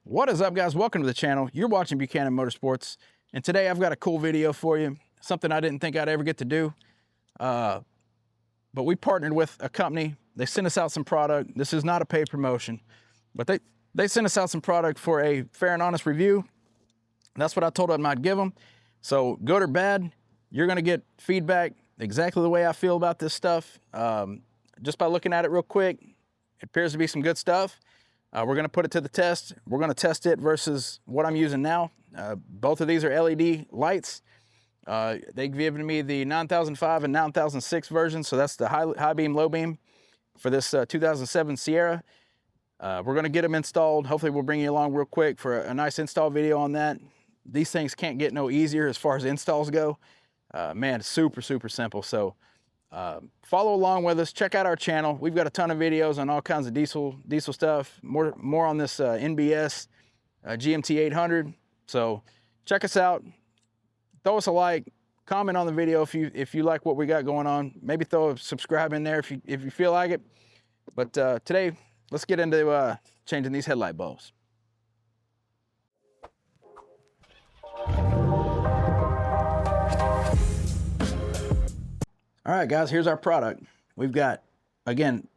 What is up, guys? Welcome to the channel. You're watching Buchanan Motorsports, and today I've got a cool video for you, something I didn't think I'd ever get to do. But we partnered with a company. They sent us out some product. This is not a paid promotion, but they sent us out some product for a fair and honest review. That's what I told them I'd give them. So good or bad, you're gonna get feedback exactly the way I feel about this stuff. Just by looking at it real quick, it appears to be some good stuff. We're gonna put it to the test. We're gonna test it versus what I'm using now. Both of these are LED lights. They've given me the 9005 and 9006 version, so that's the high beam, low beam for this 2007 Sierra. We're gonna get them installed. Hopefully we'll bring you along real quick for a nice install video on that. These things can't get no easier as far as installs go. Man, it's super simple. So follow along with us. Check out our channel. We've got a ton of videos on all kinds of diesel stuff. More on this NBS GMT 800. So check us out. Throw us a like. Comment on the video if you like what we got going on. Maybe throw a subscribe in there if you feel like it. But today, let's get into changing these headlight bulbs. All right, guys, here's our product. We've got, again,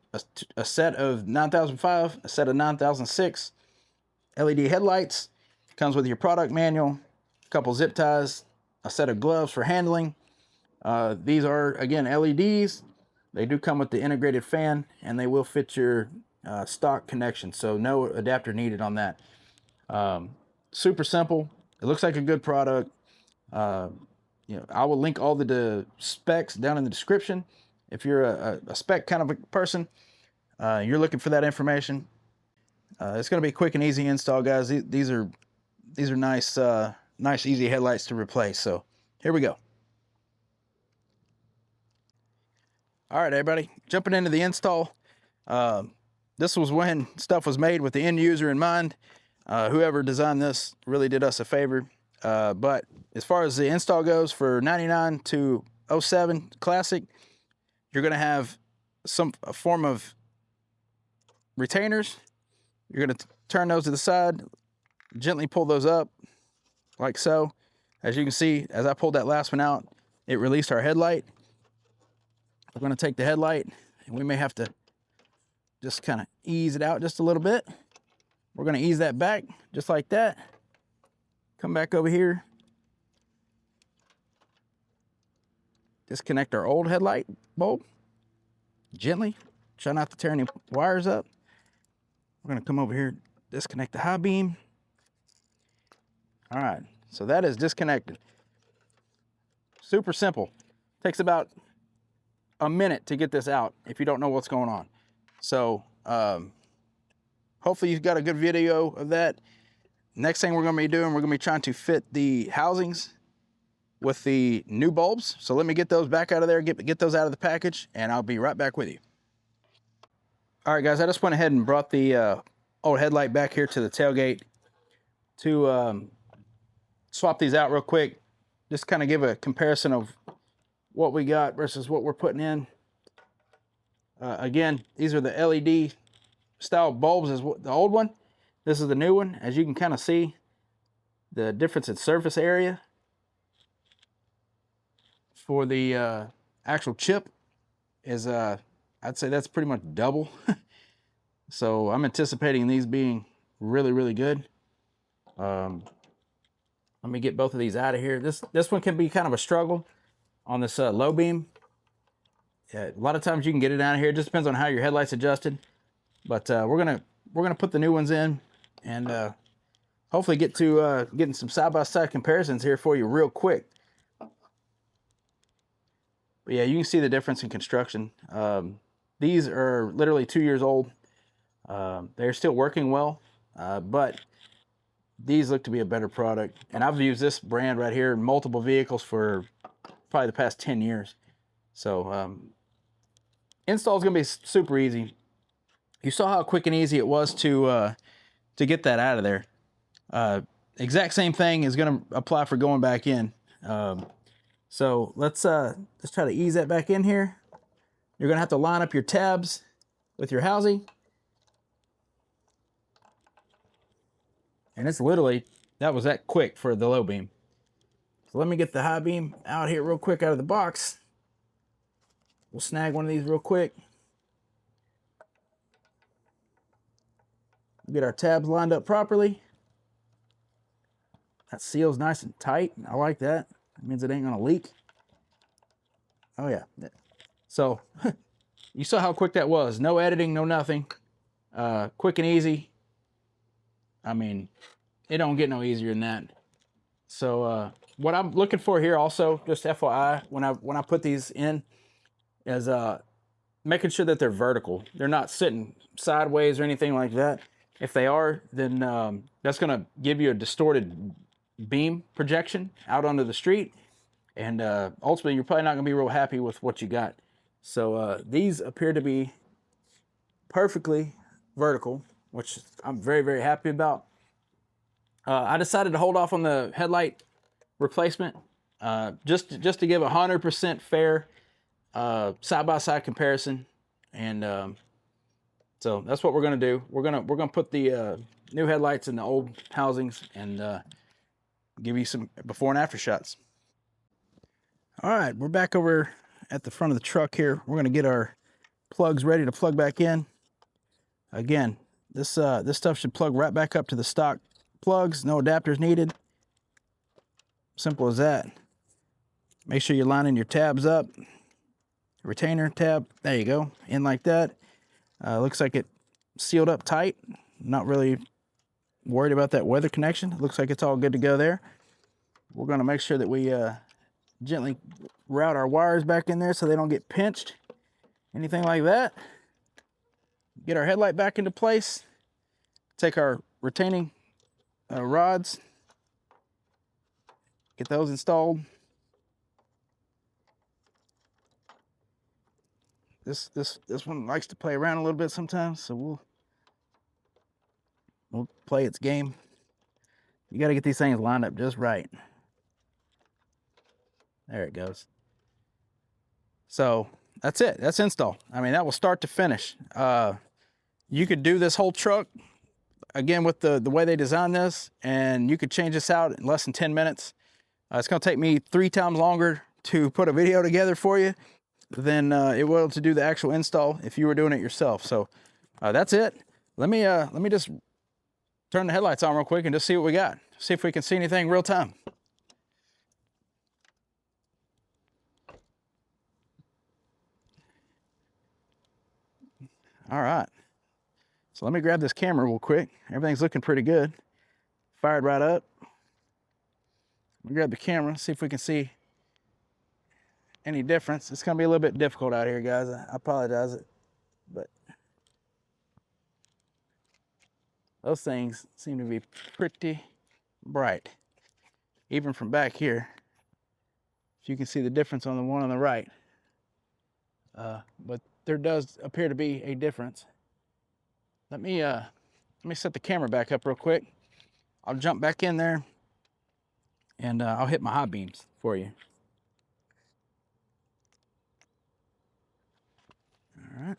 a set of 9005, a set of 9006 LED headlights. Comes with your product manual, a couple zip ties, a set of gloves for handling. These are, again, LEDs. They do come with the integrated fan, and they will fit your stock connection, so no adapter needed on that. Super simple. It looks like a good product. You know, I will link all the specs down in the description. If you're a spec kind of a person, you're looking for that information. It's going to be a quick and easy install, guys. These are nice, easy headlights to replace. So here we go. All right, everybody, jumping into the install. This was when stuff was made with the end user in mind. Whoever designed this really did us a favor. But as far as the install goes, for 99 to 07 Classic, you're going to have a form of retainers. You're going to turn those to the side, gently pull those up like so. As you can see, as I pulled that last one out, it released our headlight. We're going to take the headlight, and we may have to just kind of ease it out just a little bit. We're going to ease that back just like that. Come back over here. Disconnect our old headlight bulb. Gently. Try not to tear any wires up. We're going to come over here, disconnect the high beam. All right, so that is disconnected. Super simple. Takes about a minute to get this out if you don't know what's going on. So hopefully you've got a good video of that. Next thing we're going to be doing, we're going to be trying to fit the housings with the new bulbs. So let me get those back out of there, get those out of the package, and I'll be right back with you. All right, guys, I just went ahead and brought the old headlight back here to the tailgate to swap these out real quick. Just kind of give a comparison of what we got versus what we're putting in. Again, these are the LED style bulbs as the old one. This is the new one. As you can kind of see, the difference in surface area for the actual chip is, I'd say that's pretty much double. So I'm anticipating these being really good. Let me get both of these out of here. This one can be kind of a struggle on this low beam. A lot of times you can get it out of here. It just depends on how your headlight's adjusted. But we're gonna put the new ones in, and hopefully get to getting some side-by-side comparisons here for you real quick. But yeah, you can see the difference in construction. These are literally 2 years old. They're still working well, but these look to be a better product. And I've used this brand right here in multiple vehicles for probably the past 10 years. So install is gonna be super easy. You saw how quick and easy it was to get that out of there. Exact same thing is going to apply for going back in. So let's try to ease that back in here. You're going to have to line up your tabs with your housing. And it's literally, that was that quick for the low beam. So let me get the high beam out here real quick out of the box. We'll snag one of these real quick. Get our tabs lined up properly. That seal's nice and tight. I like that. That means it ain't gonna leak. Oh yeah. So you saw how quick that was. No editing, no nothing. Quick and easy. I mean, it don't get no easier than that. So what I'm looking for here also, just FYI, when I put these in, is making sure that they're vertical. They're not sitting sideways or anything like that. If they are, then that's gonna give you a distorted beam projection out onto the street. And ultimately, you're probably not gonna be real happy with what you got. So these appear to be perfectly vertical, which I'm very, very happy about. I decided to hold off on the headlight replacement just to give 100% fair side-by-side comparison. And so that's what we're gonna do. We're gonna put the new headlights in the old housings and give you some before and after shots. All right, we're back over at the front of the truck here. We're gonna get our plugs ready to plug back in. Again, this stuff should plug right back up to the stock plugs. No adapters needed. Simple as that. Make sure you're lining your tabs up. Retainer tab, there you go, in like that. Looks like it sealed up tight. Not really worried about that weather connection. Looks like it's all good to go there. We're gonna make sure that we gently route our wires back in there so they don't get pinched, anything like that. Get our headlight back into place. Take our retaining rods, get those installed. This one likes to play around a little bit sometimes, so we'll play its game. You got to get these things lined up just right. There it goes. So that's it. That's install. I mean, that will start to finish. You could do this whole truck again with the way they designed this, and you could change this out in less than 10 minutes. It's going to take me 3 times longer to put a video together for you than it will to do the actual install if you were doing it yourself. So that's it. Let me just turn the headlights on real quick and just see what we got. See if we can see anything real time. All right. So let me grab this camera real quick. Everything's looking pretty good. Fired right up. Let me grab the camera, see if we can see any difference. It's gonna be a little bit difficult out here, guys. I apologize, but those things seem to be pretty bright. Even from back here, if you can see the difference on the one on the right. But there does appear to be a difference. Let me set the camera back up real quick. I'll jump back in there and I'll hit my high beams for you. All right.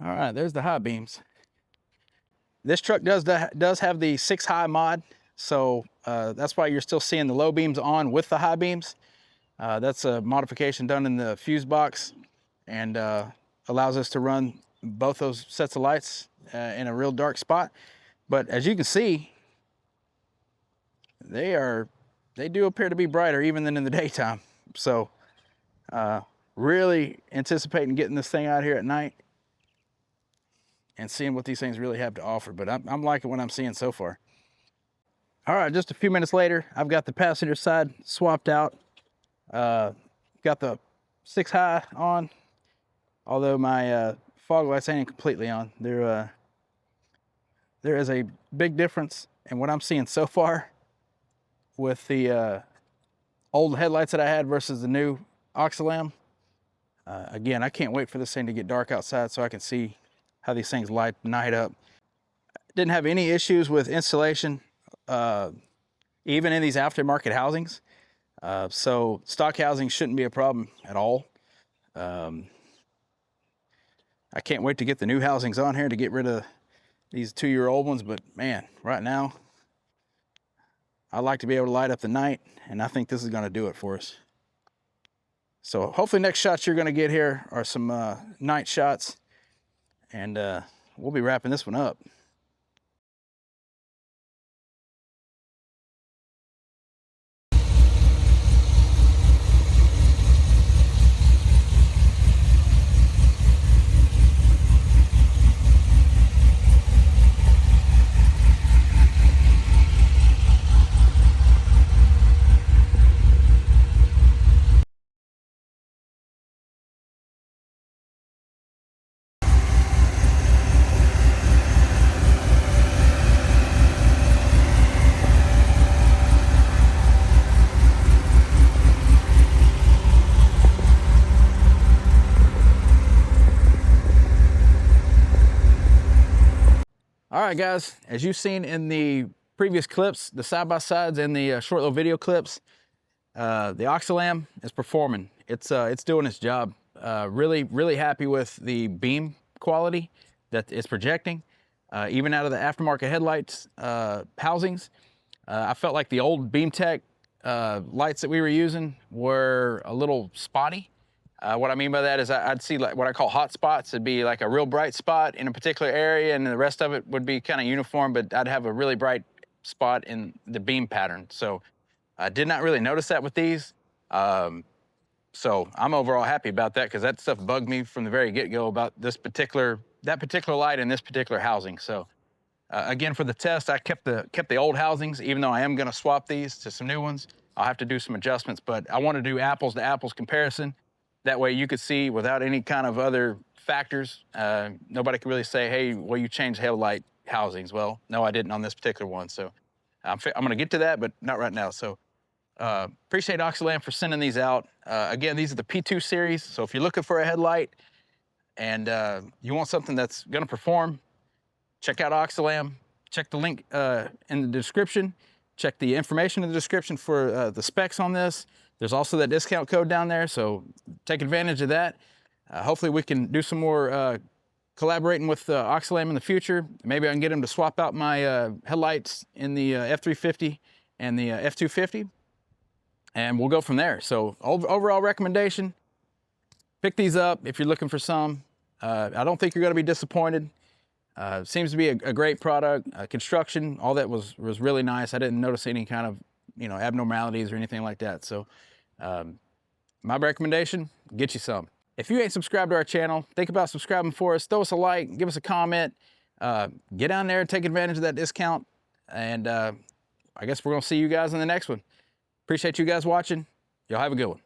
All right, there's the high beams. This truck does have the 6 high mod, so that's why you're still seeing the low beams on with the high beams. That's a modification done in the fuse box and allows us to run both those sets of lights in a real dark spot. But as you can see, they do appear to be brighter even than in the daytime. So really anticipating getting this thing out here at night and seeing what these things really have to offer. But I'm liking what I'm seeing so far. All right, just a few minutes later, I've got the passenger side swapped out. Got the 6 high on, although my fog lights ain't completely on. There is a big difference in what I'm seeing so far with the old headlights that I had versus the new OXILAM. Again, I can't wait for this thing to get dark outside so I can see how these things light night up. Didn't have any issues with installation. even in these aftermarket housings. So stock housing shouldn't be a problem at all. I can't wait to get the new housings on here to get rid of these 2-year-old ones, but man, right now, I like to be able to light up the night, and I think this is gonna do it for us. So hopefully next shots you're gonna get here are some night shots, and we'll be wrapping this one up. All right, guys, as you've seen in the previous clips, the side-by-sides and the short little video clips, the OXILAM is performing. It's doing its job. Really happy with the beam quality that it's projecting. Even out of the aftermarket headlights housings, I felt like the old BeamTech lights that we were using were a little spotty. What I mean by that is I'd see like what I call hot spots. It'd be like a real bright spot in a particular area, and the rest of it would be kind of uniform, but I'd have a really bright spot in the beam pattern. So I did not really notice that with these. So I'm overall happy about that, because that stuff bugged me from the very get-go about that particular light in this particular housing. So again, for the test, I kept the old housings, even though I am gonna swap these to some new ones. I'll have to do some adjustments, but I want to do apples to apples comparison. That way you could see without any kind of other factors. Nobody could really say, hey, well, you changed headlight housings. Well, no, I didn't on this particular one. So I'm gonna get to that, but not right now. So appreciate OXILAM for sending these out. Again, these are the P2 series. So if you're looking for a headlight and you want something that's gonna perform, check out OXILAM. Check the link in the description. Check the information in the description for the specs on this. There's also that discount code down there, so take advantage of that. Hopefully we can do some more collaborating with OXILAM in the future. Maybe I can get them to swap out my headlights in the F350 and the F250, and we'll go from there. So overall recommendation, pick these up if you're looking for some. I don't think you're gonna be disappointed. Seems to be a great product. Construction, all that was really nice. I didn't notice any kind of abnormalities or anything like that. So my recommendation, get you some. If you ain't subscribed to our channel, think about subscribing for us. Throw us a like, give us a comment. Get down there and take advantage of that discount. And I guess we're gonna see you guys in the next one. Appreciate you guys watching. Y'all have a good one.